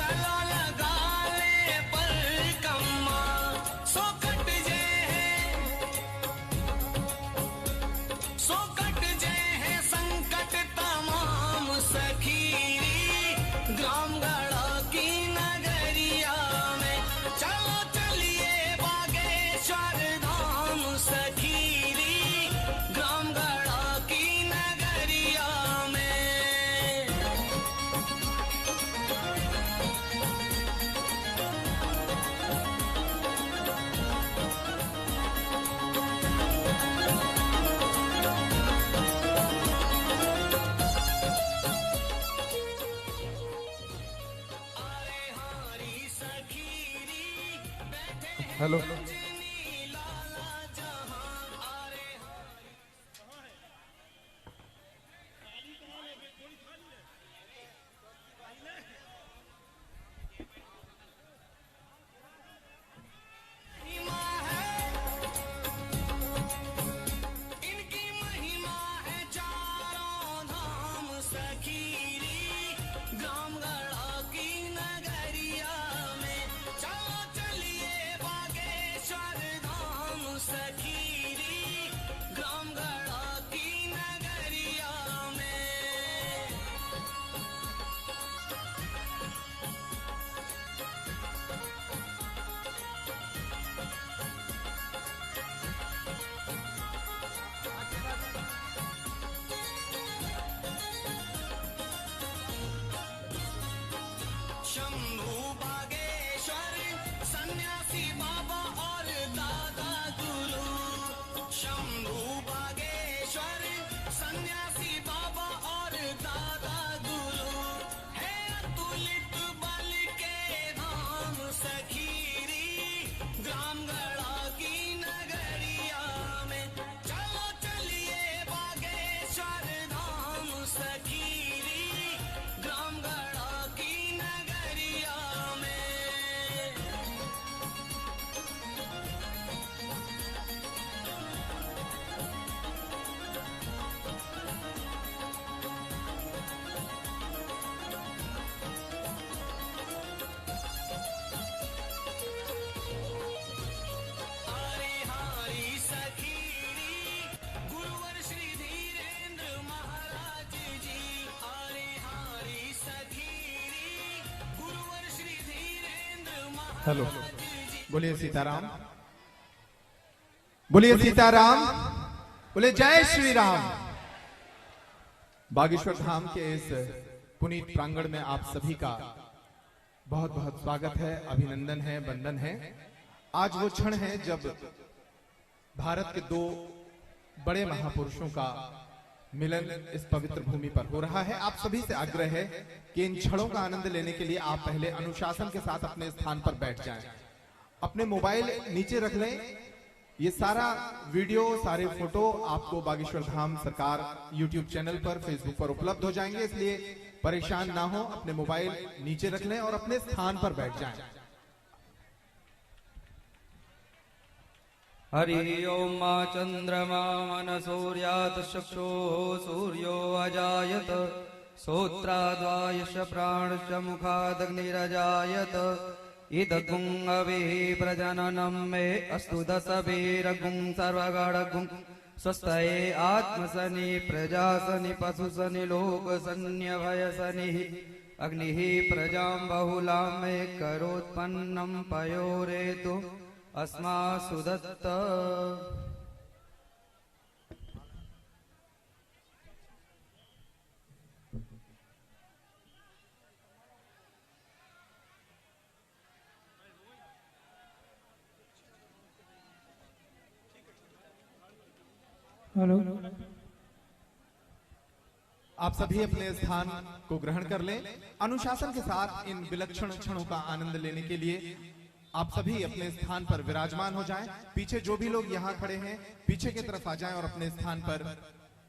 चलो लगा ले पर कम्मा सो कट जे है संकट तमाम सखीरी ग्राम गढ़ा की नगरिया में चलो चलिए बागेश्वर धाम सखीरी ग्राम गढ़ा की नगरिया में। हेलो इनकी महिमा है चारों धाम सखीरी ग्राम गढ़ा की नगरिया में चलो चलिए बागेश्वर धाम सखीरी ग्राम गढ़ा की नगरिया में। शंभू बागेश्वर सन्यासी बाबा और दादा गुरु शंभू बागेश्वर सन्यासी बाबा और दादा गुरु है अतुलित बल के धाम सखीरी ग्राम गढ़ा की नगरिया में चलो चलिए बागेश्वर धाम सखीरी ग्राम गढ़ा की नगरिया में। हरि हरि सखीरी गुरुवर श्री धीरेन्द्र महाराज जी हरि हरि सखीरी गुरुवर श्री धीरेन्द्र हेलो महाराज जी। बोलिए सीताराम, बोलिए सीताराम, बोले जय श्री राम। बागेश्वर धाम के इस पुनीत प्रांगण में आप सभी का बहुत बहुत स्वागत है, अभिनंदन है, वंदन है। आज वो क्षण है जब भारत के दो बड़े महापुरुषों का मिलन इस पवित्र भूमि पर हो रहा है। आप सभी से आग्रह है कि इन क्षणों का आनंद लेने के लिए आप पहले अनुशासन के साथ अपने स्थान पर बैठ जाएं। अपने मोबाइल नीचे रख लें। ये सारा वीडियो, सारे फोटो आपको बागेश्वर धाम सरकार YouTube चैनल पर, फेसबुक पर उपलब्ध हो जाएंगे, इसलिए परेशान ना हो। अपने मोबाइल नीचे रख लें और अपने स्थान पर बैठ जाएं। हरि ओम चंद्रमा मन सूर्यात चक्षु सूर्यो अजायत श्रोत्राद्वायुष प्राणश्च मुखादग्निरजायत इदगुं अविः प्रजननं मे अस्तु दशभिरगुं सर्वगणगुं स्वस्तये आत्मसनि प्रजासनि पशुसनि लोकसन्यभयसनिः अग्निः प्रजां बहुलां मे करोत्पन्नं पयोरेतु अस्मासु दत्त। हेलो, आप सभी अपने स्थान को ग्रहण कर लें। अनुशासन के साथ इन विलक्षण क्षणों का आनंद लेने के लिए आप सभी अपने स्थान पर विराजमान हो जाएं। पीछे जो भी लोग यहाँ खड़े हैं पीछे की तरफ आ जाएं और अपने स्थान पर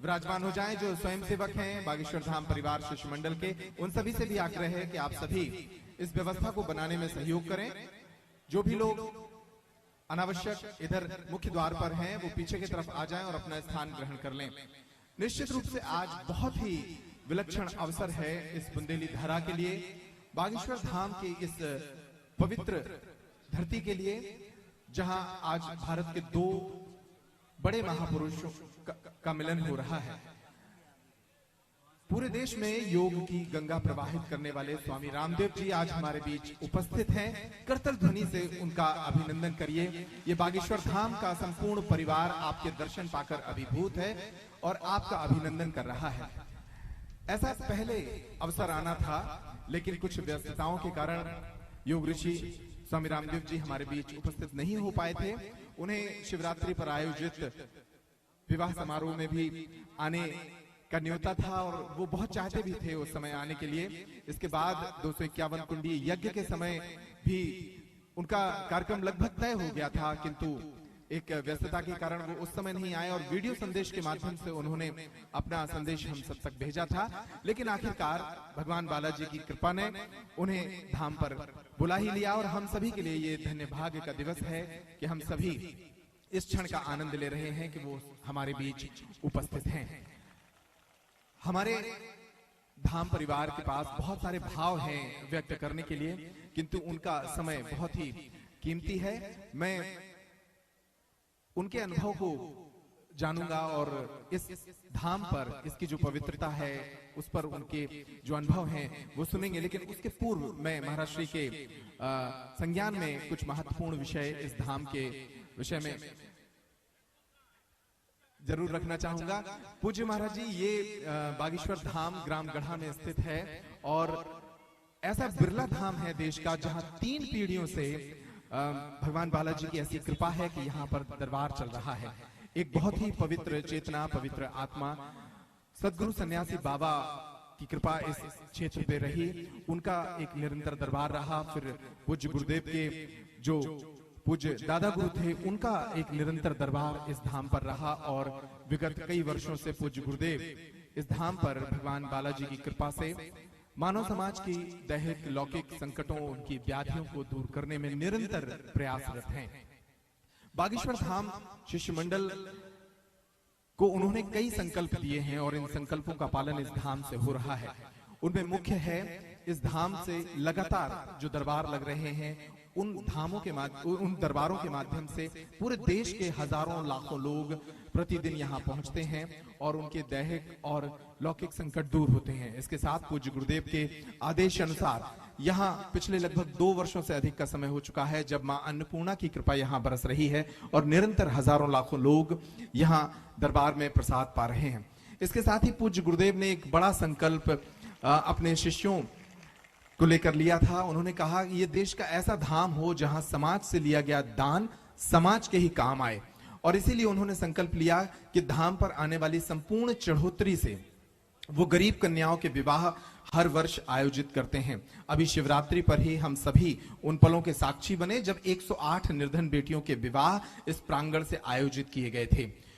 विराजमान हो जाएं। जो स्वयंसेवक हैं बागेश्वर धाम परिवार शिष्टमंडल के, उन सभी से भी आग्रह है कि आप सभी इस व्यवस्था को बनाने में सहयोग करें। जो भी लोग अनावश्यक इधर मुख्य द्वार पर हैं वो पीछे की तरफ आ जाएं और अपना स्थान ग्रहण कर लें। निश्चित रूप से आज बहुत ही विलक्षण अवसर है इस बुंदेली धरा के लिए। बागेश्वर धाम के इस पवित्र धरती के लिए, जहां आज भारत के दो बड़े महापुरुषों का मिलन हो रहा है। पूरे देश में योग की गंगा प्रवाहित करने वाले स्वामी रामदेव जी आज हमारे बीच उपस्थित हैं। करतल ध्वनि से उनका अभिनंदन करिए। ये बागेश्वर धाम का संपूर्ण परिवार आपके दर्शन पाकर अभिभूत है और आपका अभिनंदन कर रहा है। ऐसा पहले अवसर आना था, लेकिन कुछ व्यस्तताओं के कारण योग ऋषि स्वामी रामदेव जी हमारे बीच उपस्थित नहीं हो पाए थे। उन्हें शिवरात्रि पर आयोजित विवाह समारोह में भी आने का न्योता था और वो बहुत चाहते भी थे उस समय आने के लिए। इसके बाद 251 कुंडी यज्ञ के समय भी उनका कार्यक्रम लगभग तय हो गया था, किंतु एक व्यस्तता के कारण वो उस समय नहीं आए और वीडियो संदेश के माध्यम से उन्होंने अपना संदेश हम सब तक भेजा था। लेकिन आखिरकार भगवान बालाजी की कृपा ने उन्हें धाम पर बुला ही लिया और हम सभी के लिए ये धन्य भाग्य का दिवस है कि हम सभी इस क्षण का आनंद ले रहे हैं कि वो हमारे बीच उपस्थित हैं। हमारे धाम परिवार के पास बहुत सारे भाव हैं व्यक्त करने के लिए, किंतु उनका समय बहुत ही कीमती है। मैं उनके अनुभव को जानूंगा और इस धाम पर इसकी जो पवित्रता है उस पर उनके जो अनुभव हैं वो सुनेंगे। लेकिन उसके पूर्व मैं महाराज श्री के संज्ञान में कुछ महत्वपूर्ण विषय इस धाम के विषय में जरूर रखना चाहूंगा। पूज्य महाराज जी, ये बागेश्वर धाम ग्राम गढ़ा में स्थित है और ऐसा बिरला धाम है देश का जहां 3 पीढ़ियों से भगवान बालाजी की ऐसी कृपा है कि यहाँ पर दरबार चल रहा है। एक बहुत ही पवित्र चेतना, पवित्र आत्मा सदगुरु सन्यासी बाबा की कृपा इस क्षेत्र पे रही। उनका एक निरंतर दरबार रहा। फिर पूज्य गुरुदेव के जो पूज्य दादा गुरु थे, उनका एक निरंतर दरबार इस धाम पर रहा और विगत कई वर्षों से पूज्य गुरुदेव इस धाम पर भगवान बालाजी की कृपा से मानव समाज की दैहिक लौकिक संकटों, उनकी व्याधियों को दूर करने में निरंतर प्रयासरत हैं। बागेश्वर धाम शिष्य मंडल को उन्होंने कई संकल्प दिए हैं और इन संकल्पों का पालन इस धाम से हो रहा है। उनमें मुख्य है इस धाम से लगातार जो दरबार लग रहे हैं, उन दरबारों के माध्यम से पूरे देश के हजारों लाखों लोग प्रतिदिन यहाँ पहुंचते हैं और उनके दैहिक और लौकिक संकट दूर होते हैं। इसके साथ पूज्य गुरुदेव के आदेश अनुसार यहाँ पिछले लगभग 2 वर्षों से अधिक का समय हो चुका है जब मां अन्नपूर्णा की कृपा यहाँ बरस रही है और निरंतर हजारों लाखों लोग यहाँ दरबार में प्रसाद पा रहे हैं। इसके साथ ही पूज्य गुरुदेव ने एक बड़ा संकल्प अपने शिष्यों को लेकर लिया था। उन्होंने कहा कि ये देश का ऐसा धाम हो जहां समाज से लिया गया दान समाज के ही काम आए, और इसीलिए उन्होंने संकल्प लिया कि धाम पर आने वाली संपूर्ण चढ़ोतरी से वो गरीब कन्याओं के विवाह हर वर्ष आयोजित करते हैं। अभी शिवरात्रि पर ही हम सभी उन पलों के साक्षी बने जब 108 निर्धन बेटियों के विवाह इस प्रांगण से आयोजित किए गए थे।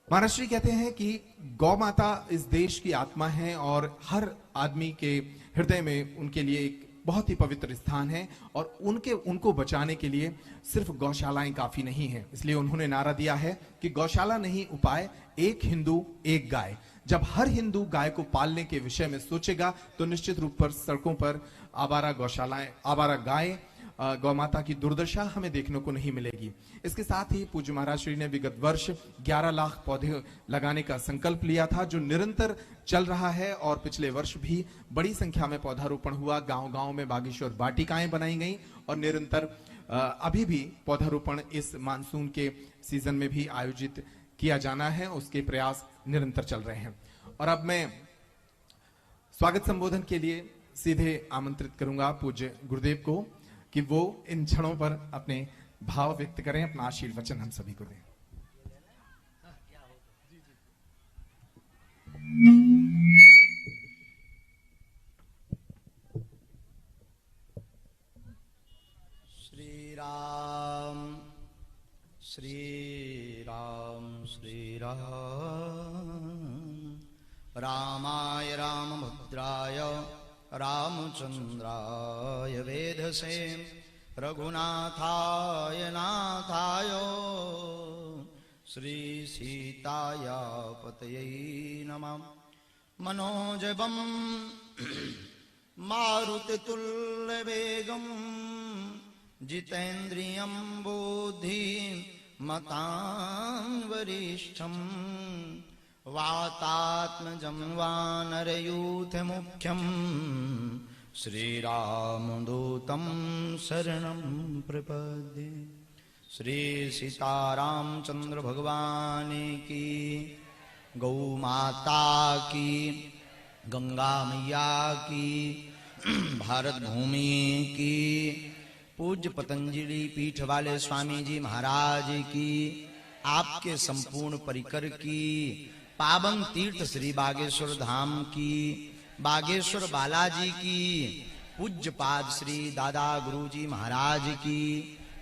महाराज श्री कहते हैं कि गौ माता इस देश की आत्मा है और हर आदमी के हृदय में उनके लिए एक बहुत ही पवित्र स्थान है और उनको बचाने के लिए सिर्फ गौशालाएं काफी नहीं है। इसलिए उन्होंने नारा दिया है कि गौशाला नहीं उपाय, एक हिंदू एक गाय। जब हर हिंदू गाय को पालने के विषय में सोचेगा तो निश्चित रूप पर सड़कों पर आवारा गौशालाएं, आवारा गाय, गौ माता की दुर्दशा हमें देखने को नहीं मिलेगी। इसके साथ ही पूज्य महाराज श्री ने विगत वर्ष 11 लाख पौधे लगाने का संकल्प लिया था जो निरंतर चल रहा है और पिछले वर्ष भी बड़ी संख्या में पौधारोपण हुआ। गांव-गांव में बागेश्वर वाटिकाएं बनाई गई और निरंतर अभी भी पौधारोपण इस मानसून के सीजन में भी आयोजित किया जाना है, उसके प्रयास निरंतर चल रहे हैं। और अब मैं स्वागत संबोधन के लिए सीधे आमंत्रित करूंगा पूज्य गुरुदेव को कि वो इन क्षणों पर अपने भाव व्यक्त करें, अपना आशीर्वचन हम सभी को दें। श्री राम श्री राम श्री राम रामाय रामभद्राय रामचंद्राय वेधसे रघुनाथाय नाथाय श्री सीताया पतये नमः। मनोजवं मारुतितुल्य वेगम जितेन्द्रियं बुद्धि मतां वरिष्ठम वातात्मजं वानरयूथ मुख्यम श्रीरामदूतं शरणं प्रपद्ये। श्री सीतारामचंद्र भगवान की, गौ माता की, गंगा मैया की, भारत भूमि की, पूज्य पतंजलि पीठ वाले स्वामी जी महाराज की, आपके संपूर्ण परिकर की, पावन तीर्थ श्री बागेश्वर धाम की, बागेश्वर बालाजी की, पूज्य पाद श्री दादा गुरु जी महाराज की,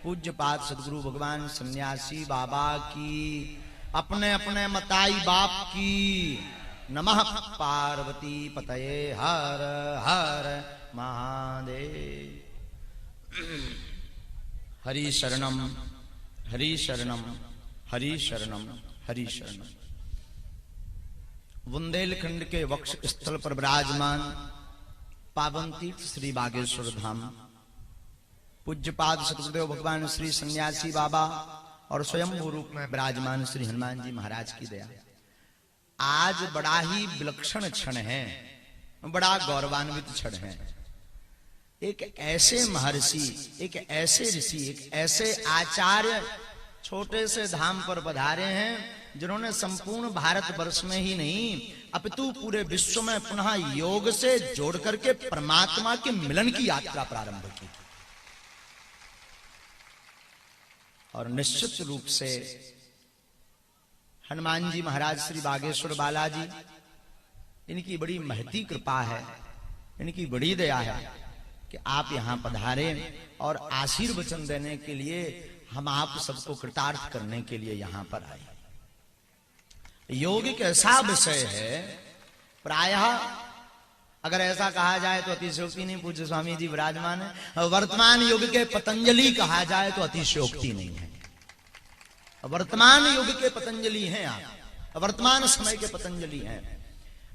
पूज्य पाद सदगुरु भगवान सन्यासी बाबा की, अपने अपने मताई बाप की। नमः पार्वती पतये हर हर महादेव। हरि शरणम हरि शरणम हरि शरणम हरि शरणम। बुंदेलखंड के वक्ष स्थल पर विराजमान पावन तीर्थ श्री बागेश्वर धाम, पूज्यपाद सतगुरुदेव भगवान श्री सन्यासी बाबा और स्वयं रूप में विराजमान श्री हनुमान जी महाराज की दया। आज बड़ा ही विलक्षण क्षण है, बड़ा गौरवान्वित क्षण है। एक ऐसे महर्षि, एक ऐसे ऋषि, एक ऐसे आचार्य छोटे से धाम पर पधारे हैं जिन्होंने संपूर्ण भारत वर्ष में ही नहीं अपितु पूरे विश्व में पुनः योग से जोड़ करके परमात्मा के मिलन की यात्रा प्रारंभ की। और निश्चित रूप से हनुमान जी महाराज श्री बागेश्वर बालाजी, इनकी बड़ी महती कृपा है, इनकी बड़ी दया है कि आप यहां पधारे और आशीर्वचन देने के लिए हम आप सबको कृतार्थ करने के लिए यहां पर आए। योग एक ऐसा विषय है, प्रायः अगर ऐसा कहा जाए तो अतिशयोक्ति नहीं। पूज्य स्वामी जी विराजमान है। वर्तमान युग के पतंजलि कहा जाए तो अतिशयोक्ति नहीं है। वर्तमान युग के पतंजलि हैं आप, वर्तमान समय के पतंजलि हैं।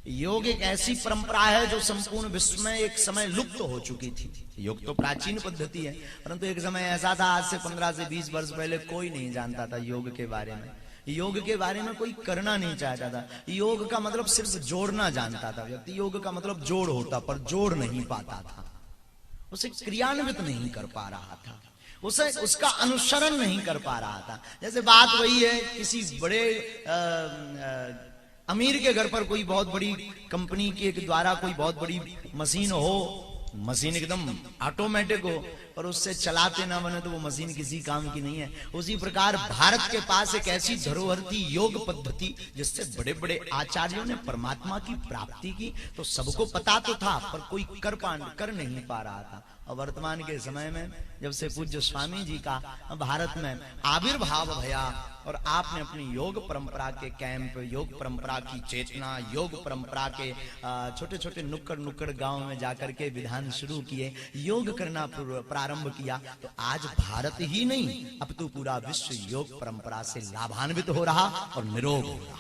योग एक ऐसी परंपरा है जो संपूर्ण विश्व में एक समय लुप्त हो चुकी थी। योग तो प्राचीन पद्धति है, परंतु एक समय ऐसा था, आज से 15 से 20 वर्ष पहले कोई नहीं जानता था योग के बारे में। योग के बारे में कोई करना नहीं चाहता था। योग का मतलब सिर्फ जोड़ना जानता था व्यक्ति। योग का मतलब जोड़ होता, पर जोड़ नहीं पाता था, उसे क्रियान्वित नहीं कर पा रहा था, उसे उसका अनुसरण नहीं कर पा रहा था। जैसे बात वही है, किसी बड़े अमीर के घर पर कोई बहुत बड़ी कंपनी के द्वारा कोई बहुत बड़ी मशीन हो, मशीन एकदम ऑटोमेटिक हो और उससे चलाते ना बने तो वो मशीन किसी काम की नहीं है। उसी प्रकार भारत के पास एक ऐसी धरोहर थी योग पद्धति, जिससे बड़े बड़े आचार्यों ने परमात्मा की प्राप्ति की। तो सबको पता तो था, पर कोई कर नहीं पा रहा था। और वर्तमान के समय में जब से पूज्य स्वामी जी का भारत में आविर्भाव भया और आपने अपनी योग परंपरा के कैंप, योग परंपरा की चेतना, योग परंपरा के छोटे छोटे नुक्कड़ गांव में जाकर के विधान शुरू किए, योग करना प्रारंभ किया, तो आज भारत ही नहीं अब तो पूरा विश्व योग परंपरा से लाभान्वित हो रहा और निरोग हो रहा।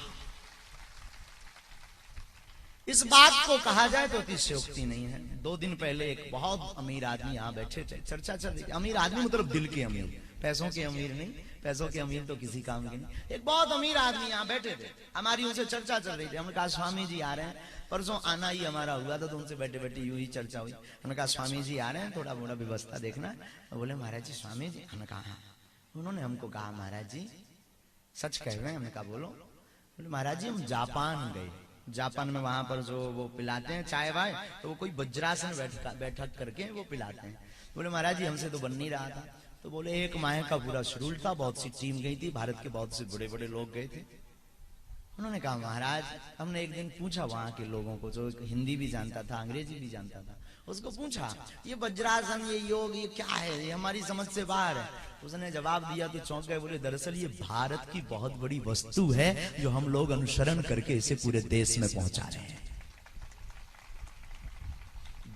इस बात को कहा जाए तो अतिशयोक्ति नहीं है। 2 दिन पहले एक बहुत अमीर आदमी यहाँ बैठे थे, चर्चा चल रही। अमीर आदमी मतलब दिल के अमीर, पैसों के अमीर नहीं। पैसों के अमीर तो किसी काम के नहीं। एक बहुत अमीर आदमी यहाँ बैठे थे, हमारी उनसे चर्चा चल रही थी। हमने कहा स्वामी जी आ रहे हैं, परसों आना ही हमारा हुआ था, तो उनसे बैठे बैठे यूं ही चर्चा हुई। हमने कहा स्वामी जी आ रहे हैं, थोड़ा मोड़ा व्यवस्था देखना। बोले महाराज जी स्वामी जी। हमने कहा हाँ। उन्होंने हमको कहा महाराज जी सच कह रहे हैं। हमने कहा बोलो। बोले महाराज जी हम जापान गए, जापान में वहां पर जो वो पिलाते हैं चाय वाय, तो वो कोई वज्रासन बैठक करके वो पिलाते हैं। बोले महाराज जी हमसे तो बन नहीं रहा था। तो बोले 1 माह का पूरा शेड्यूल था, बहुत सी टीम गई थी, भारत के बहुत से बड़े बड़े लोग गए थे। उन्होंने कहा महाराज हमने एक दिन पूछा वहां के लोगों को, जो हिंदी भी जानता था अंग्रेजी भी जानता था, उसको पूछा ये वज्रासन, ये योग, ये क्या है, ये हमारी समझ से बाहर है। उसने जवाब दिया तो चौंक गए। बोले दरअसल ये भारत की बहुत बड़ी वस्तु है जो हम लोग अनुसरण करके इसे पूरे देश में पहुंचा रहे हैं।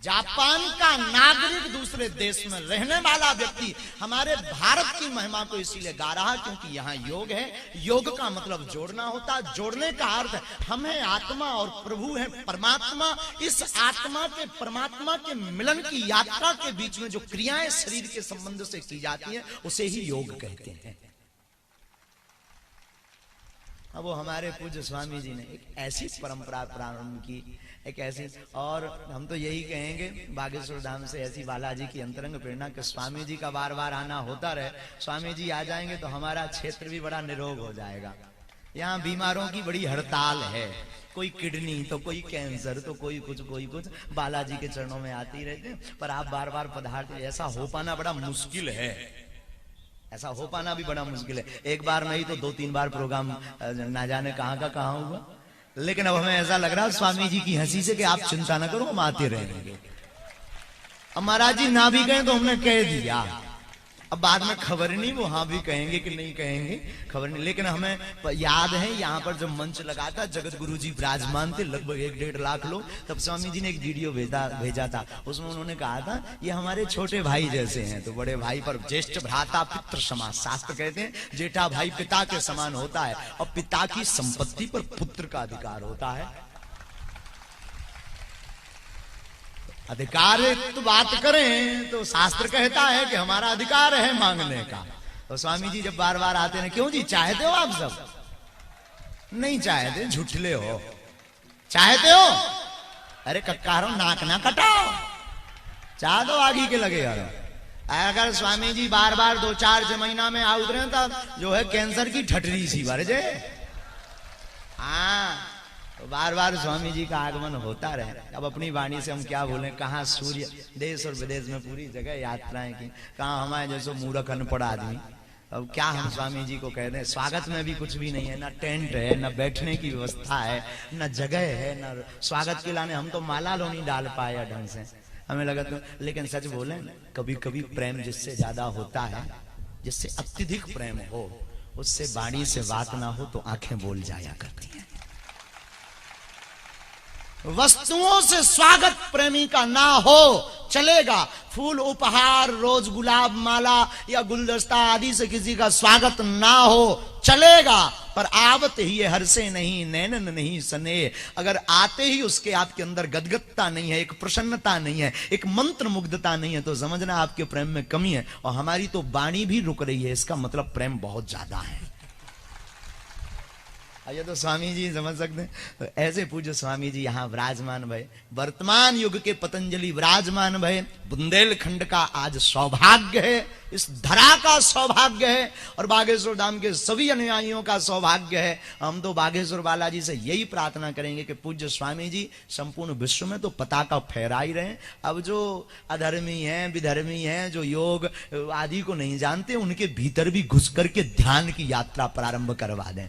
जापान का नागरिक दूसरे देश में रहने वाला व्यक्ति हमारे भारत की महिमा को इसीलिए गा रहा क्योंकि यहाँ योग है। योग का मतलब जोड़ना होता है। जोड़ने का अर्थ हम है आत्मा और प्रभु है परमात्मा। इस आत्मा के परमात्मा के मिलन की यात्रा के बीच में जो क्रियाएं शरीर के संबंध से की जाती हैं उसे ही योग कहते हैं। अब वो हमारे पूज्य स्वामी जी ने एक ऐसी परंपरा प्रारंभ की, एक ऐसी, और हम तो यही कहेंगे बागेश्वर धाम से ऐसी बालाजी की अंतरंग प्रेरणा कि स्वामी जी का बार बार आना होता रहे। स्वामी जी आ जाएंगे तो हमारा क्षेत्र भी बड़ा निरोग हो जाएगा। यहाँ बीमारों की बड़ी हड़ताल है, कोई किडनी तो कोई कैंसर तो कोई कुछ बालाजी के चरणों में आते ही रहते हैं। पर आप बार बार पधारते, ऐसा हो पाना बड़ा मुश्किल है, ऐसा हो पाना भी बड़ा मुश्किल है। एक बार नहीं तो 2-3 बार प्रोग्राम ना जाने कहाँ का कहाँ हुआ। लेकिन अब हमें ऐसा लग रहा है स्वामी जी की हंसी से कि आप चिंता ना करो, हम आते रहेंगे। अब महाराज जी ना भी कहें तो हमने कह दिया, अब बाद में खबर नहीं वो हाँ भी कहेंगे कि नहीं कहेंगे, खबर नहीं। लेकिन हमें याद है यहाँ पर जब मंच लगा था जगत गुरु जी विराजमान थे, लगभग 1-1.5 लाख लोग, तब स्वामी जी ने एक वीडियो भेजा था। उसमें उन्होंने कहा था ये हमारे छोटे भाई जैसे हैं। तो बड़े भाई पर ज्येष्ठ भ्राता पितृ समान, शास्त्र कहते हैं जेठा भाई पिता के समान होता है और पिता की संपत्ति पर पुत्र का अधिकार होता है। अधिकार तो बात करें तो शास्त्र कहता है कि हमारा अधिकार है मांगने का। तो स्वामी जी जब बार बार आते हैं, क्यों जी चाहते हो आप सब? नहीं चाहते, झूठले हो। चाहते हो? अरे कक्कारो नाक ना कटाओ, चाह दो आगे के लगे यार। अगर स्वामी जी बार बार 2-4 महीना में आ उतरे तो जो है कैंसर की ठटरी सी भर जे। हाँ, बार बार स्वामी जी का आगमन होता रहे। अब अपनी वाणी से हम क्या बोलें, कहाँ सूर्य देश और विदेश में पूरी जगह यात्राएं की, कहाँ हमारे जैसे मूर्ख अनपढ़ आदमी। अब क्या हम स्वामी जी को कह रहे हैं। स्वागत में भी कुछ भी नहीं है, ना टेंट है, ना बैठने की व्यवस्था है, ना जगह है, ना स्वागत के लाने हम तो माला लो नहीं डाल पाए ढंग से, हमें लगा तो। लेकिन सच बोले, कभी कभी प्रेम जिससे ज्यादा होता है, जिससे अत्यधिक प्रेम हो, उससे वाणी से बात ना हो तो आंखें बोल जाया करती हैं। वस्तुओं से स्वागत प्रेमी का ना हो चलेगा, फूल उपहार रोज गुलाब माला या गुलदस्ता आदि से किसी का स्वागत ना हो चलेगा, पर आवत ही ये हर्षे नहीं नैनन नहीं सने। अगर आते ही उसके आपके अंदर गदगदता नहीं है, एक प्रसन्नता नहीं है, एक मंत्र मुग्धता नहीं है, तो समझना आपके प्रेम में कमी है। और हमारी तो वाणी भी रुक रही है, इसका मतलब प्रेम बहुत ज्यादा है। ये तो स्वामी जी समझ सकते हैं। तो ऐसे पूज्य स्वामी जी यहाँ विराजमान भय, वर्तमान युग के पतंजलि विराजमान भय। बुंदेलखंड का आज सौभाग्य है, इस धरा का सौभाग्य है और बागेश्वर धाम के सभी अनुयायियों का सौभाग्य है। हम तो बागेश्वर बालाजी से यही प्रार्थना करेंगे कि पूज्य स्वामी जी संपूर्ण विश्व में तो पताका फहरा ही रहे। अब जो अधर्मी हैं, विधर्मी हैं, जो योग आदि को नहीं जानते, उनके भीतर भी घुस करके ध्यान की यात्रा प्रारंभ करवा दें।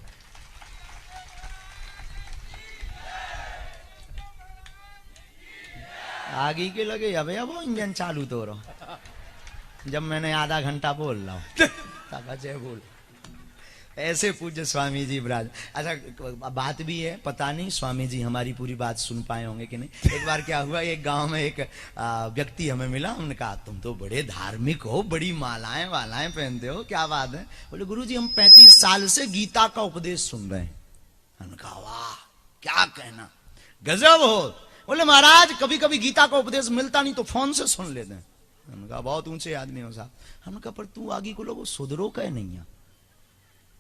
आगे के लगे अब वो इंजन चालू तो रहो जब मैंने आधा घंटा बोल रहा हूँ बोल। ऐसे पूज्य स्वामी जी विराज। अच्छा बात भी है, पता नहीं स्वामी जी हमारी पूरी बात सुन पाए होंगे कि नहीं। एक बार क्या हुआ, एक गांव में एक व्यक्ति हमें मिला, हमने कहा तुम तो बड़े धार्मिक हो, बड़ी मालाएं वालाएं पहनते हो, क्या बात है? बोले गुरुजी हम 35 साल से गीता का उपदेश सुन रहे हैं। हमने कहा वाह क्या कहना, गजब हो। बोले महाराज कभी कभी गीता का उपदेश मिलता नहीं तो फोन से सुन लेते हैं। हमने कहा बहुत ऊंचे आदमी हो साहब। हमने कहा पर तू आगे को लोगों सुधरो कह नहीं है,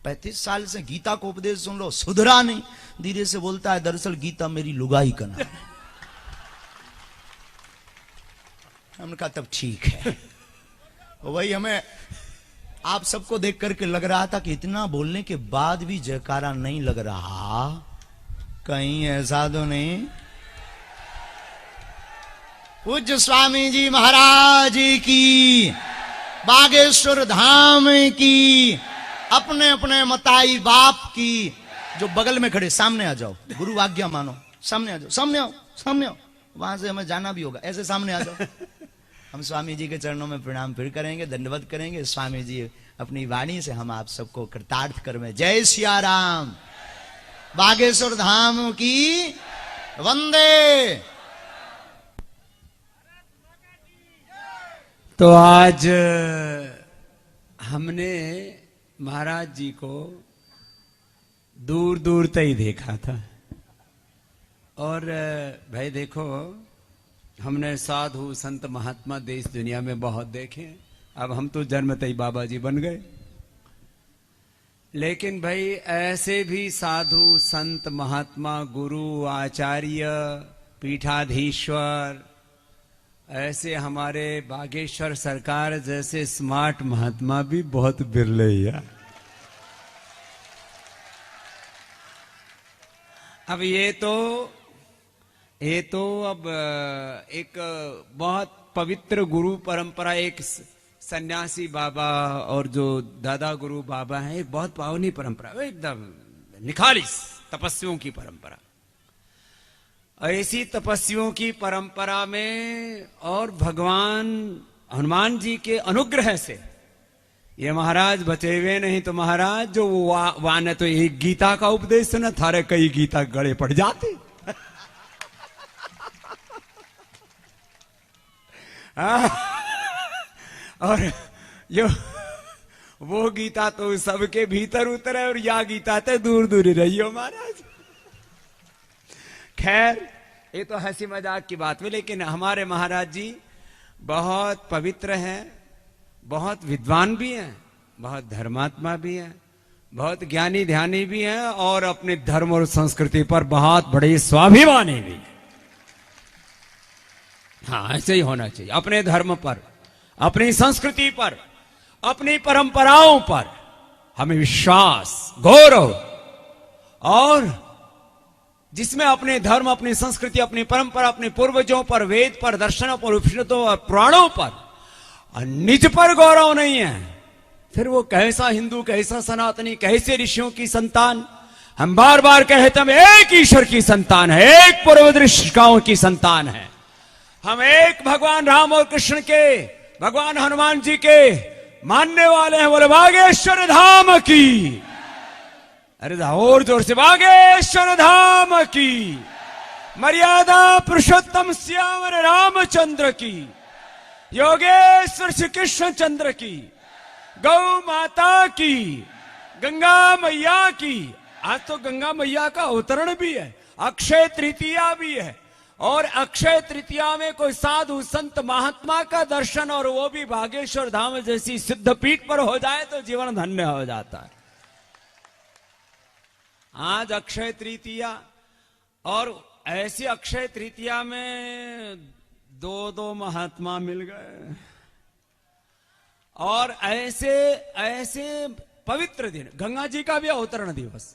35 साल से गीता को उपदेश सुन लो, सुधरा नहीं। धीरे से बोलता है दरअसल गीता मेरी लुगाई का नाम है। हमने कहा तब ठीक है। वही हमें आप सबको देख करके लग रहा था कि इतना बोलने के बाद भी जयकारा नहीं लग रहा, कहीं ऐसा तो नहीं। पूज्य स्वामी जी महाराज की, बागेश्वर धाम की, अपने अपने मताई बाप की। जो बगल में खड़े सामने आ जाओ, गुरु आज्ञा मानो, सामने आ जाओ, सामने आओ, सामने आओ। वहां से हमें जाना भी होगा, ऐसे सामने आ जाओ। हम स्वामी जी के चरणों में प्रणाम फिर करेंगे, दंडवत करेंगे। स्वामी जी अपनी वाणी से हम आप सबको कृतार्थ करवे। जय सिया राम। बागेश्वर धाम की वंदे। तो आज हमने महाराज जी को दूर दूर तक ही देखा था। और भाई देखो, हमने साधु संत महात्मा देश दुनिया में बहुत देखे। अब हम तो जन्मते ही बाबा जी बन गए। लेकिन भाई ऐसे भी साधु संत महात्मा गुरु आचार्य पीठाधीश्वर, ऐसे हमारे बागेश्वर सरकार जैसे स्मार्ट महात्मा भी बहुत बिरले हैं। अब ये तो अब एक बहुत पवित्र गुरु परंपरा, एक सन्यासी बाबा और जो दादा गुरु बाबा हैं, एक बहुत पावनी परंपरा, एकदम निखालिस तपस्वियों की परंपरा। ऐसी तपस्वियों की परंपरा में और भगवान हनुमान जी के अनुग्रह से ये महाराज बचे हुए। नहीं तो महाराज जो वाने तो एक गीता का उपदेश सुना, थारे कई गीता गड़े पड़ जाते। और यो वो गीता तो सबके भीतर उतरे और या गीता तो दूर दूर ही रही हो महाराज। खैर, ये तो हंसी मजाक की बात है, लेकिन हमारे महाराज जी बहुत पवित्र हैं, बहुत विद्वान भी हैं, बहुत धर्मात्मा भी हैं, बहुत ज्ञानी ध्यानी भी हैं और अपने धर्म और संस्कृति पर बहुत बड़े स्वाभिमानी भी हैं। हाँ, ऐसे ही होना चाहिए। अपने धर्म पर, अपनी संस्कृति पर, अपनी परंपराओं पर हमें विश्वास, गौरव, और जिसमें अपने धर्म, अपनी संस्कृति, अपनी परंपरा, अपने पूर्वजों पर, वेद पर, दर्शनों पर, उपनिषदों और पुराणों पर निज पर गौरव नहीं है, फिर वो कैसा हिंदू, कैसा सनातनी, कैसे ऋषियों की संतान। हम बार बार कहते हम एक ईश्वर की संतान है, एक पूर्व ऋषिकाओं की संतान है। हम एक भगवान राम और कृष्ण के, भगवान हनुमान जी के मानने वाले हैं। बोले बागेश्वर धाम की, अरे और जोर से, बागेश्वर धाम की, मर्यादा पुरुषोत्तम श्याम रामचंद्र की, योगेश्वर श्री कृष्ण चंद्र की, गौ माता की, गंगा मैया की। आज तो गंगा मैया का अवतरण भी है, अक्षय तृतीया भी है, और अक्षय तृतीया में कोई साधु संत महात्मा का दर्शन, और वो भी बागेश्वर धाम जैसी सिद्ध पीठ पर हो जाए तो जीवन धन्य हो जाता है। आज अक्षय तृतीया, और ऐसी अक्षय तृतीया में दो महात्मा मिल गए, और ऐसे पवित्र दिन, गंगा जी का भी अवतरण दिवस।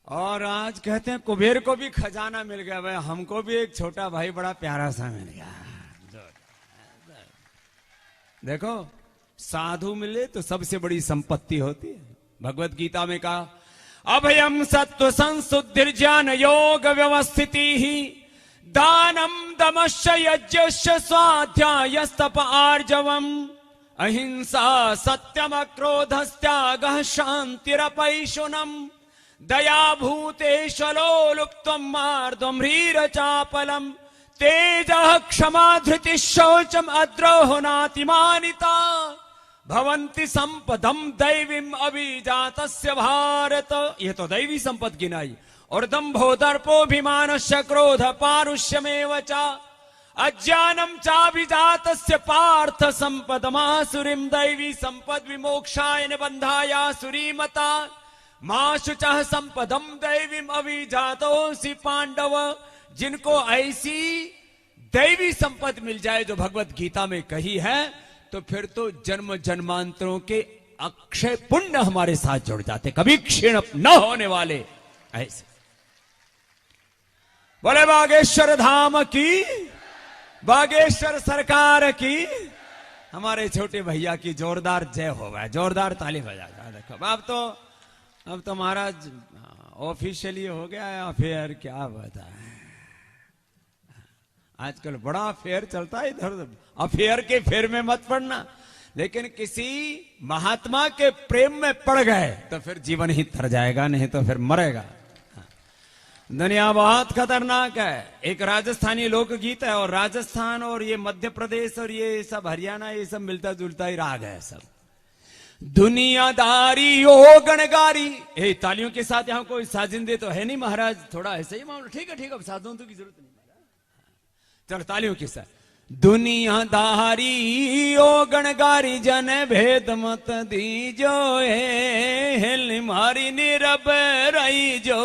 और आज कहते हैं कुबेर को भी खजाना मिल गया। भाई हमको भी एक छोटा भाई बड़ा प्यारा सा मिल गया। देखो, साधु मिले तो सबसे बड़ी संपत्ति होती है। भगवत गीता में कहा, अभयम सत्व संसुद्धिर्ज्ञान योग व्यवस्थिति ही, दानम दमश्च यज्ञश्च स्वाध्यायस्तप आर्जवम, अहिंसा सत्यम क्रोधस्त्यागः शांतिरपैशुनम, दया भूतेशलो लुप्तम मार्दम ह्रीरचापलम, तेजः क्षमा धृति शौचम अद्रोह नातिमानिता, भवन्ति संपदम दैवीम अभिजातस्य भारत। ये तो दैवी संपद गिनाई। और दंभो दर्पोभिमानस्य क्रोध पारुष्यमेव च, अज्ञानम चाभिजातस्य पार्थ संपदमासुरीम, दैवी संपद विमोक्षाय निबंधायासुरी मता, मां शुचः संपदम दैवीम अभिजातोऽसि पांडव। जिनको ऐसी दैवी संपद मिल जाए जो भगवत गीता में कही है, तो फिर तो जन्म जन्मांतरों के अक्षय पुण्य हमारे साथ जुड़ जाते, कभी क्षीण न होने वाले। ऐसे बोले बागेश्वर धाम की, बागेश्वर सरकार की, हमारे छोटे भैया की जोरदार जय हो गया, जोरदार ताली बजा। देखो अब तो महाराज ऑफिशियली हो गया है अफेयर, क्या बताएं। आजकल बड़ा अफेयर चलता है इधर, अफेयर के फेर में मत पड़ना। लेकिन किसी महात्मा के प्रेम में पड़ गए तो फिर जीवन ही तर जाएगा, नहीं तो फिर मरेगा। दुनिया बहुत खतरनाक है। एक राजस्थानी लोकगीत है, और राजस्थान और ये मध्य प्रदेश और ये सब हरियाणा, ये सब मिलता जुलता ही राग है सब। दुनियादारी ओ गणगारी। तालियों के साथ यहां कोई साजिंदे तो है नहीं महाराज, थोड़ा ऐसे ही मामला। ठीक है अब साजों की जरूरत नहीं। चलो तालियों के साथ। दुनियादारी ओ गणगारी जन भेद मत दीजो हिल मारी नीरब रही जो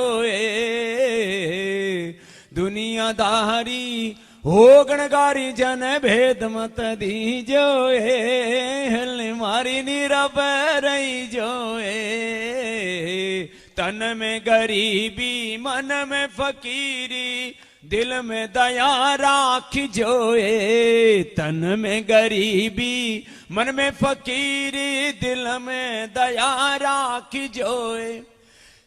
दुनियादारी हो गणगारी जन भेद मत दीजो हिल मारी नीरब रही जो तन में गरीबी मन में फकीरी दिल में दया राख जोए। तन में गरीबी मन में फकीरी दिल में दया राख जोए।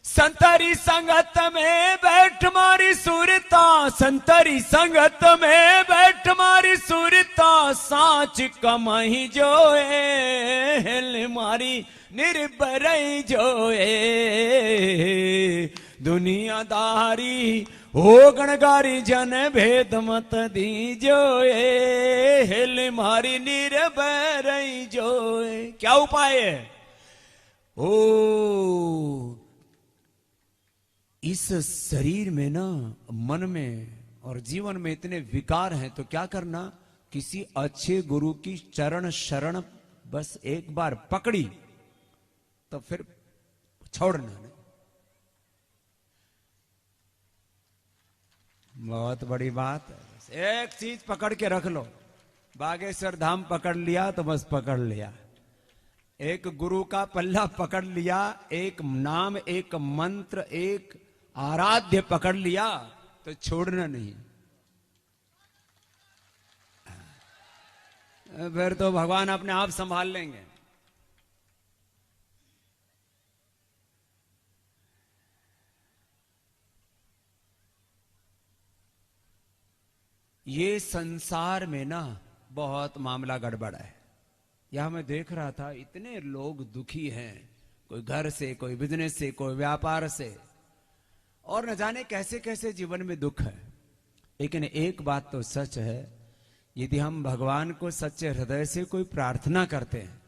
संतरी संगत में बैठ मारी सूरता, संतरी संगत में बैठ मारी सूरता साच कमाई जोए हिल मारी निर्भर जोए दुनियादारी हो गणगारी जन भेद मत दीजो हिल मारी निर्भर जोए। क्या उपाय है? ओ इस शरीर में ना, मन में और जीवन में इतने विकार हैं, तो क्या करना? किसी अच्छे गुरु की चरण शरण बस एक बार पकड़ी तो फिर छोड़ना नहीं। बहुत बड़ी बात है। एक चीज पकड़ के रख लो। बागेश्वर धाम पकड़ लिया तो बस पकड़ लिया। एक गुरु का पल्ला पकड़ लिया, एक नाम, एक मंत्र, एक आराध्य पकड़ लिया तो छोड़ना नहीं। फिर तो भगवान अपने आप संभाल लेंगे। ये संसार में ना बहुत मामला गड़बड़ है। यहां मैं देख रहा था, इतने लोग दुखी हैं, कोई घर से, कोई बिजनेस से, कोई व्यापार से, और न जाने कैसे कैसे जीवन में दुख है। लेकिन एक बात तो सच है, यदि हम भगवान को सच्चे हृदय से कोई प्रार्थना करते हैं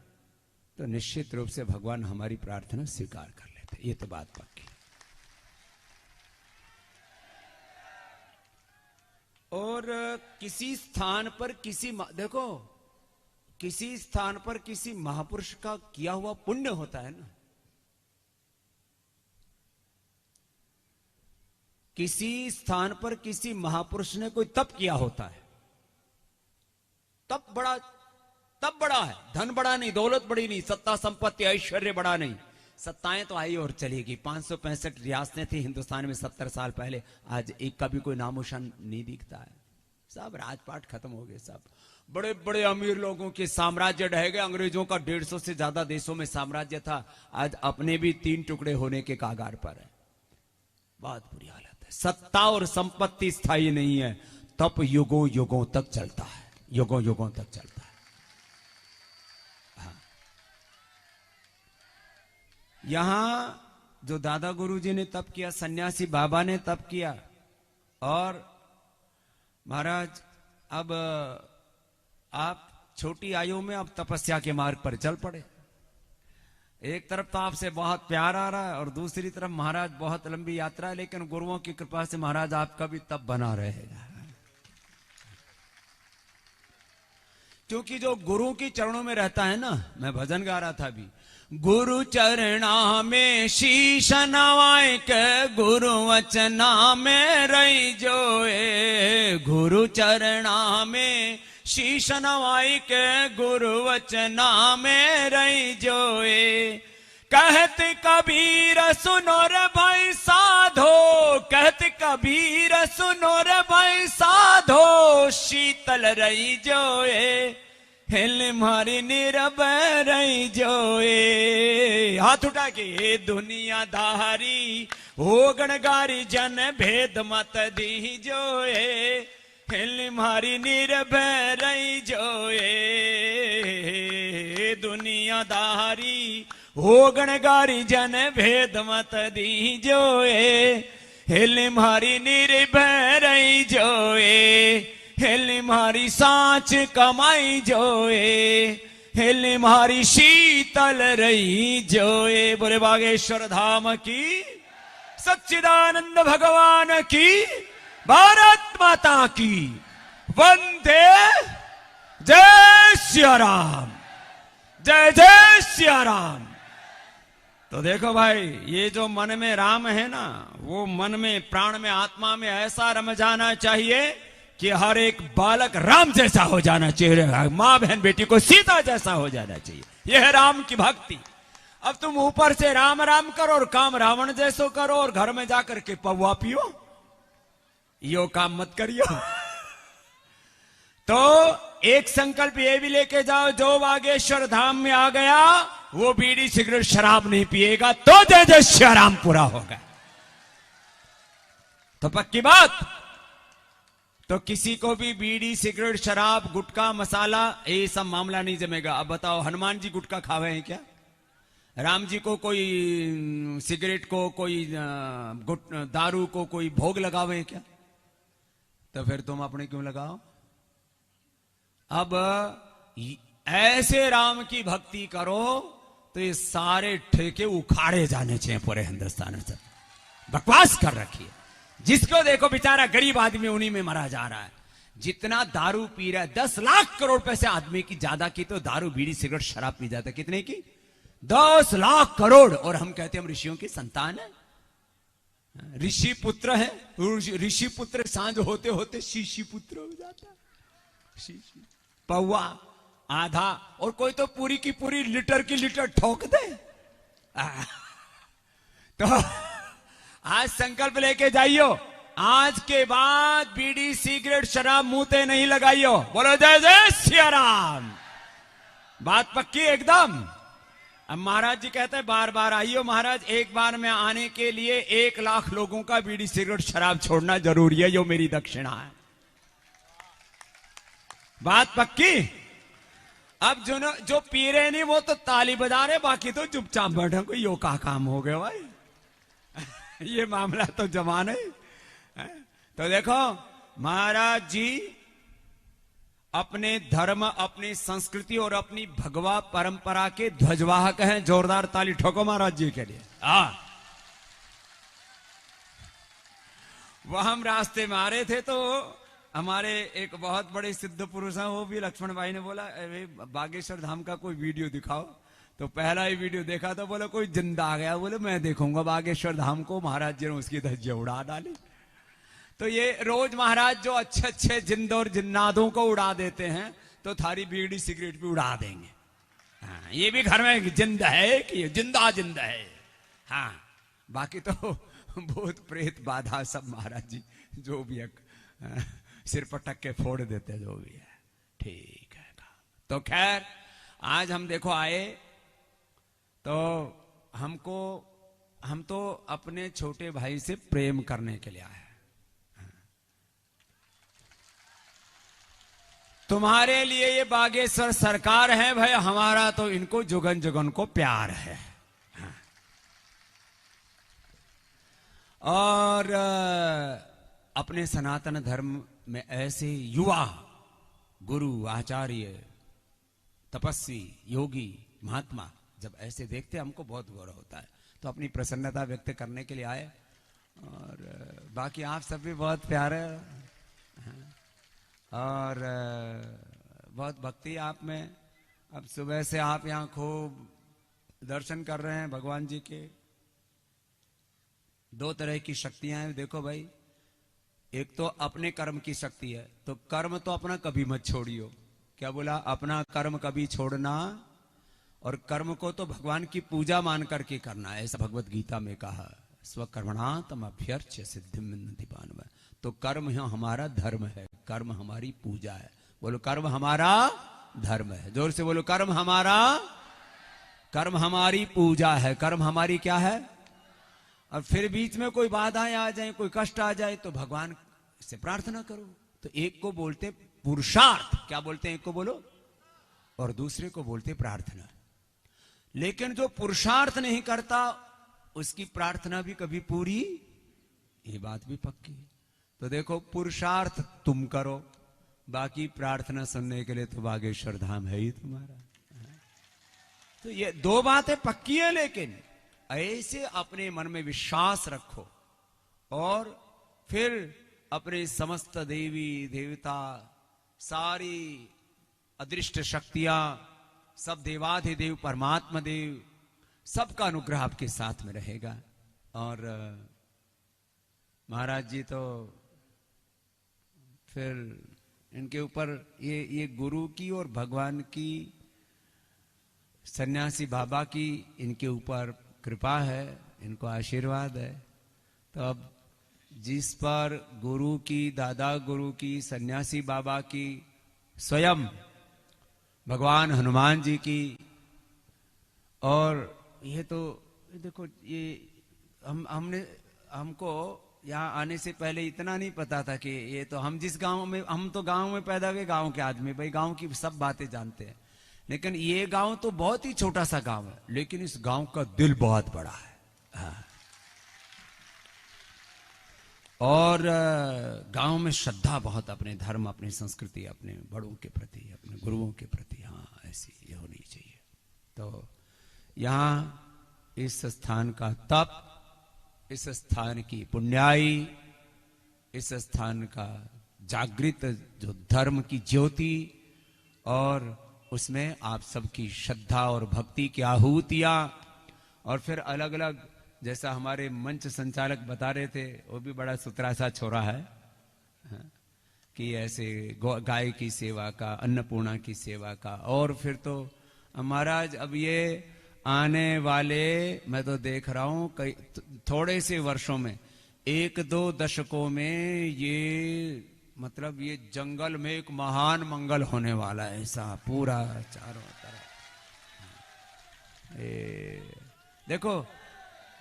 तो निश्चित रूप से भगवान हमारी प्रार्थना स्वीकार कर लेते हैं। ये तो बात पक्की। और किसी स्थान पर देखो, किसी स्थान पर किसी महापुरुष का किया हुआ पुण्य होता है ना। किसी स्थान पर किसी महापुरुष ने कोई तप किया होता है, तप बड़ा है। धन बड़ा नहीं, दौलत बड़ी नहीं, सत्ता संपत्ति ऐश्वर्य बड़ा नहीं। सत्ताएं तो आई और चलेगी। 565 रियासतें थी हिंदुस्तान में 70 साल पहले, आज एक का भी कोई नामोशान नहीं दिखता है। सब राजपाट खत्म हो गए। सब बड़े बड़े अमीर लोगों के साम्राज्य ढह गए। अंग्रेजों का 150 से ज्यादा देशों में साम्राज्य था, आज अपने भी 3 टुकड़े होने के कागार पर है। बहुत बुरी हालत है। सत्ता और संपत्ति स्थायी नहीं है, तप युगों युगों तक चलता है, युगों युगों तक चलता है। हाँ। यहां जो दादा गुरु जी ने तप किया, सन्यासी बाबा ने तप किया, और महाराज अब आप छोटी आयु में अब तपस्या के मार्ग पर चल पड़े। एक तरफ तो आपसे बहुत प्यार आ रहा है और दूसरी तरफ महाराज बहुत लंबी यात्रा है, लेकिन गुरुओं की कृपा से महाराज आपका भी तप बना रहेगा। क्योंकि जो गुरु की चरणों में रहता है ना, मैं भजन गा रहा था अभी, गुरु चरणा में शीश नवाए के गुरु वचना में रही जोए। गुरु चरणा में शीश नवाई के गुरु वचना में रही जोए। कहत कबीर सुनो रे भाई साधो, कहत कबीर सुनो रे भाई साधो, शीतल रही जोए हिल मारी निर्भय रही जोए। हाथ उठा के दुनियादारी हो गणगारी जन भेद मत दी जोए हिल मारी निर्भय रही जोए। दुनियादारी हो गणगारी जन भेद मत दी जोए हेले मारी निर्भय रही जोए, हेले मारी साच कमाई जोए, हेले मारी शीतल रही जोए। बोले बागेश्वर धाम की, सच्चिदानंद भगवान की, भारत माता की वंदे। जय सिया राम, जय जय सिया राम। तो देखो भाई, ये जो मन में राम है ना, वो मन में, प्राण में, आत्मा में ऐसा रम जाना चाहिए कि हर एक बालक राम जैसा हो जाना चाहिए, माँ बहन बेटी को सीता जैसा हो जाना चाहिए। यह है राम की भक्ति। अब तुम ऊपर से राम राम करो और काम रावण जैसो करो और घर में जाकर के पौवा पियो, यो काम मत करियो। तो एक संकल्प ये भी लेके जाओ, जो बागेश्वर धाम में आ गया वो बीड़ी सिगरेट शराब नहीं पिएगा तो जय जय श्री राम पूरा होगा। तो पक्की बात। तो किसी को भी बीड़ी सिगरेट शराब गुटखा मसाला ये सब मामला नहीं जमेगा। अब बताओ, हनुमान जी गुटखा खावे हैं क्या? राम जी को कोई सिगरेट को, कोई दारू को कोई भोग लगावे हैं क्या? तो फिर तुम अपने क्यों लगाओ? अब ऐसे राम की भक्ति करो तो ये सारे ठेके उखाड़े जाने चाहिए पूरे हिंदुस्तान से। बकवास कर रखी है। जिसको देखो बेचारा गरीब आदमी उन्हीं में मरा जा रहा है। जितना दारू पी रहा है, 10 लाख करोड़ पैसे आदमी की ज्यादा की तो दारू बीड़ी सिगरेट शराब पी जाता है। कितने की? 10 लाख करोड़। और हम कहते हैं हम ऋषियों की संतान है, ऋषि पुत्र है। ऋषि पुत्र सांझ होते होते शीशी पुत्र हो जाता है। पौवा आधा, और कोई तो पूरी की पूरी लीटर की लीटर ठोक दे। तो आज संकल्प लेके जाइयो, आज के बाद बीड़ी सिगरेट शराब मुंह ते नहीं लगाइयो। बोलो जय जय सिया राम। बात पक्की एकदम। अब महाराज जी कहते हैं बार बार आइयो महाराज। एक बार में आने के लिए 1 लाख लोगों का बीड़ी सिगरेट शराब छोड़ना जरूरी है, यो मेरी दक्षिणा है। बात पक्की। अब जो पी रहे नहीं वो तो ताली बजा रहे, बाकी तो चुपचाप बैठे। कोई यो का काम हो गया भाई। ये मामला तो जमाने। तो देखो महाराज जी अपने धर्म, अपनी संस्कृति और अपनी भगवा परंपरा के ध्वजवाहक हैं। जोरदार ताली ठोको महाराज जी के लिए। वह हम रास्ते में आ रहे थे तो हमारे एक बहुत बड़े सिद्ध पुरुष हैं, वो भी लक्ष्मण भाई ने बोला बागेश्वर धाम का कोई वीडियो दिखाओ। तो पहला ही वीडियो देखा तो बोला कोई जिंदा आ गया। बोले मैं देखूंगा बागेश्वर धाम को। महाराज जी ने उसकी धज्जियां उड़ा डाली। तो ये रोज महाराज जो अच्छे अच्छे जिंद और जिन्नादों को उड़ा देते हैं, तो थारी बीड़ी सिगरेट भी उड़ा देंगे। हाँ, ये भी घर में जिंद है कि जिंदा जिंदा है। हाँ, बाकी तो भूत प्रेत बाधा सब महाराज जी जो भी है सिर पटक के फोड़ देते, जो भी है ठीक है। तो खैर आज हम देखो आए तो हम तो अपने छोटे भाई से प्रेम करने के लिए आए। तुम्हारे लिए ये बागेश्वर सरकार है भाई, हमारा तो इनको जुगन जुगन को प्यार है। और अपने सनातन धर्म में ऐसे युवा गुरु, आचार्य, तपस्वी, योगी, महात्मा जब ऐसे देखते हमको बहुत गौरव होता है। तो अपनी प्रसन्नता व्यक्त करने के लिए आए। और बाकी आप सब भी बहुत प्यारे और बहुत भक्ति आप में। अब सुबह से आप यहाँ खूब दर्शन कर रहे हैं भगवान जी के। 2 तरह की शक्तियां हैं देखो भाई। एक तो अपने कर्म की शक्ति है, तो कर्म तो अपना कभी मत छोड़ियो। क्या बोला? अपना कर्म कभी छोड़ना, और कर्म को तो भगवान की पूजा मान करके करना है, ऐसा भगवत गीता में कहा। स्वकर्मणा तम अभ्यर्च्य सिद्धिं विन्दति मानव। तो कर्म हमारा धर्म है, कर्म हमारी पूजा है। बोलो कर्म हमारा धर्म है। जोर से बोलो कर्म हमारी पूजा है। कर्म हमारी क्या है? और फिर बीच में कोई बाधाएं आ जाए, कोई कष्ट आ जाए तो भगवान से प्रार्थना करो। तो एक को बोलते पुरुषार्थ, क्या बोलते हैं? एक को बोलो, और दूसरे को बोलते प्रार्थना। लेकिन जो पुरुषार्थ नहीं करता उसकी प्रार्थना भी कभी पूरी ये बात भी पक्की है। तो देखो, पुरुषार्थ तुम करो, बाकी प्रार्थना सुनने के लिए तो बागेश्वर धाम है ही तुम्हारा। तो ये दो बातें पक्की है, लेकिन ऐसे अपने मन में विश्वास रखो और फिर अपने समस्त देवी देवता, सारी अदृष्ट शक्तियां, सब देवाधिदेव परमात्मा देव, सबका अनुग्रह आपके साथ में रहेगा। और महाराज जी तो फिर इनके ऊपर ये गुरु की और भगवान की, सन्यासी बाबा की इनके ऊपर कृपा है, इनको आशीर्वाद है। तो अब जिस पर गुरु की, दादा गुरु की, सन्यासी बाबा की, स्वयं भगवान हनुमान जी की, और ये तो देखो, ये हमको यहाँ आने से पहले इतना नहीं पता था कि ये तो हम जिस गांव में, हम तो गांव में पैदा हुए, गांव के आदमी, भाई गांव की सब बातें जानते हैं, लेकिन ये गांव तो बहुत ही छोटा सा गांव है, लेकिन इस गांव का दिल बहुत बड़ा है। हाँ। और गांव में श्रद्धा बहुत, अपने धर्म, अपनी संस्कृति, अपने बड़ों के प्रति, अपने गुरुओं के प्रति, हाँ ऐसी ये होनी चाहिए। तो यहाँ इस स्थान का तप, इस स्थान की पुण्याई, इस स्थान का जागृत जो धर्म की ज्योति, और उसमें आप सबकी श्रद्धा और भक्ति की आहुतियां, और फिर अलग अलग, जैसा हमारे मंच संचालक बता रहे थे, वो भी बड़ा सुथरा सा छोरा है, कि ऐसे गाय की सेवा का, अन्नपूर्णा की सेवा का, और फिर तो महाराज अब ये आने वाले, मैं तो देख रहा हूं कई थोड़े से वर्षों में, 1-2 दशकों में ये, मतलब ये जंगल में एक महान मंगल होने वाला है, ऐसा पूरा चारों तरफ। देखो,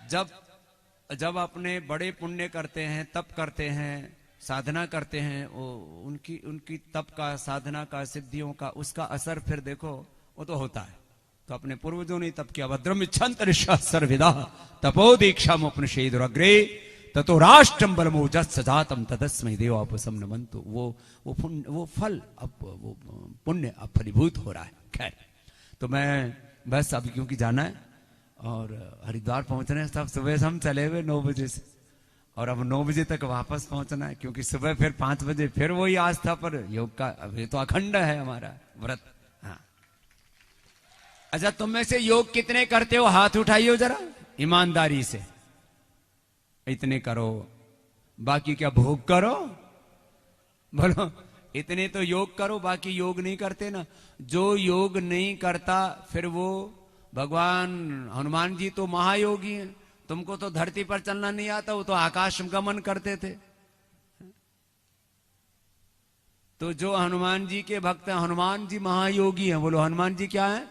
जब अपने बड़े पुण्य करते हैं, तप करते हैं, साधना करते हैं, वो उनकी तप का, साधना का, सिद्धियों का, उसका असर फिर देखो वो तो होता है। तो अपने पूर्वजों ने तप किया, भद्रम इच्छन्त सर्विदा तपो दीक्षा मुपनिषेदुरग्रे ततो राष्ट्रम बलमोजस् जातम तदस्मै देवापसम नमन्तु। वो फल अब, वो पुण्य अब फलीभूत हो रहा है। खैर, तो मैं बस अब, क्योंकि जाना है और हरिद्वार पहुंचना है, सब सुबह से हम चले हुए 9 बजे से, और अब 9 बजे तक वापस पहुंचना है, क्योंकि सुबह फिर 5 बजे फिर वही आस्था पर योग का, अब ये तो अखंड है हमारा व्रत। हाँ, अच्छा, तुम में से योग कितने करते हो? हाथ उठाइए जरा ईमानदारी से। इतने करो, बाकी क्या भोग करो? बोलो, इतने तो योग करो, बाकी योग नहीं करते ना। जो योग नहीं करता, फिर वो भगवान हनुमान जी तो महायोगी हैं, तुमको तो धरती पर चलना नहीं आता, वो तो आकाश गमन करते थे। तो जो हनुमान जी के भक्त हैं, हनुमान जी महायोगी हैं। बोलो, हनुमान जी क्या है?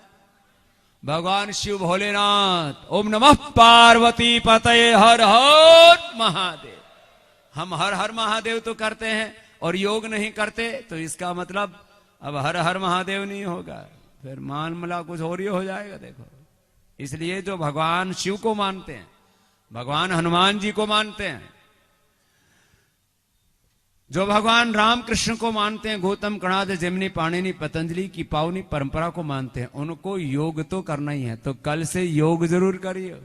भगवान शिव भोलेनाथ। ओम नमः पार्वती पतये हर हर महादेव। हम हर हर महादेव तो करते हैं और योग नहीं करते, तो इसका मतलब अब हर हर महादेव नहीं होगा, फिर मान मला कुछ और ही हो जाएगा। देखो, इसलिए जो भगवान शिव को मानते हैं, भगवान हनुमान जी को मानते हैं, जो भगवान राम कृष्ण को मानते हैं, गौतम, कणाद, जैमिनी, पाणिनि, पतंजलि की पावनी परंपरा को मानते हैं, उनको योग तो करना ही है। तो कल से योग जरूर करिए।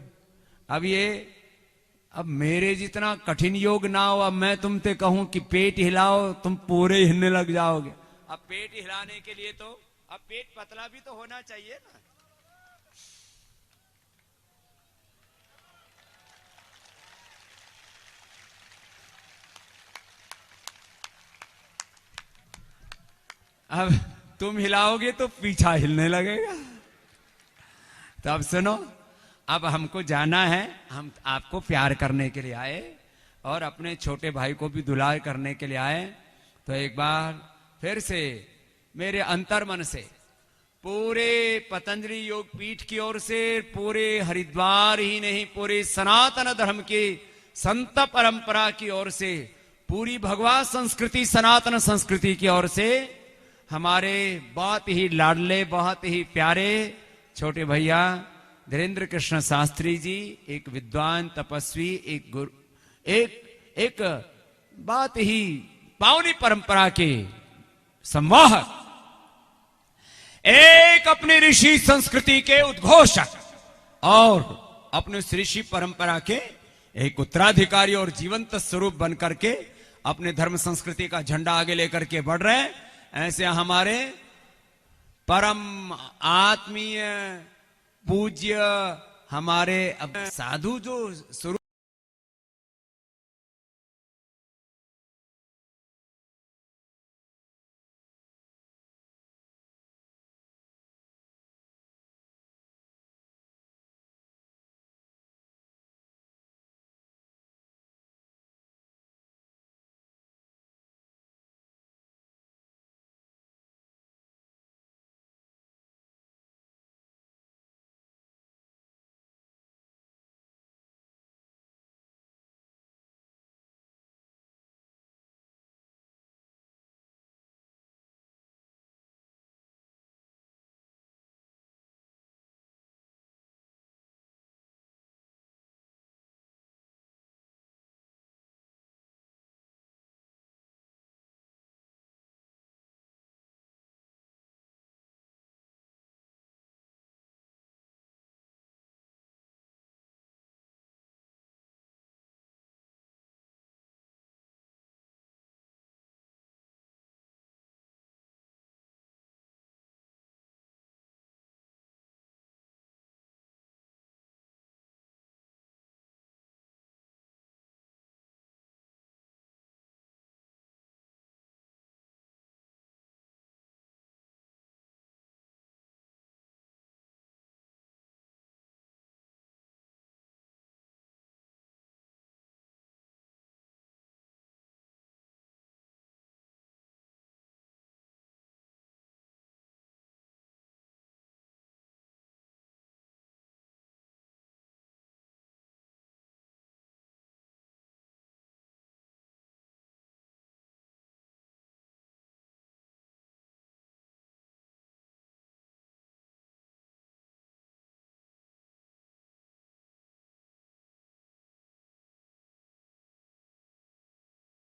अब मेरे जितना कठिन योग ना हो, अब मैं तुमसे कहूं कि पेट हिलाओ, तुम पूरे हिलने लग जाओगे। अब पेट हिलाने के लिए तो अब पेट पतला भी तो होना चाहिए ना। अब तुम हिलाओगे तो पीछा हिलने लगेगा। तो अब सुनो, अब हमको जाना है, हम आपको प्यार करने के लिए आए और अपने छोटे भाई को भी दुलार करने के लिए आए। तो एक बार फिर से मेरे अंतर मन से, पूरे पतंजलि योग पीठ की ओर से, पूरे हरिद्वार ही नहीं, पूरे सनातन धर्म की संत परंपरा की ओर से, पूरी भगवा संस्कृति, सनातन संस्कृति की ओर से, हमारे बहुत ही लाडले, बहुत ही प्यारे छोटे भैया धीरेन्द्र कृष्ण शास्त्री जी, एक विद्वान, तपस्वी, एक एक बात ही पावनी परंपरा के संवाहक, एक अपनी ऋषि संस्कृति के उद्घोषक और अपने उस ऋषि परंपरा के एक उत्तराधिकारी और जीवंत स्वरूप बनकर के अपने धर्म संस्कृति का झंडा आगे लेकर के बढ़ रहे हैं। ऐसे हमारे परम आत्मीय पूज्य हमारे साधु जो स्वरूप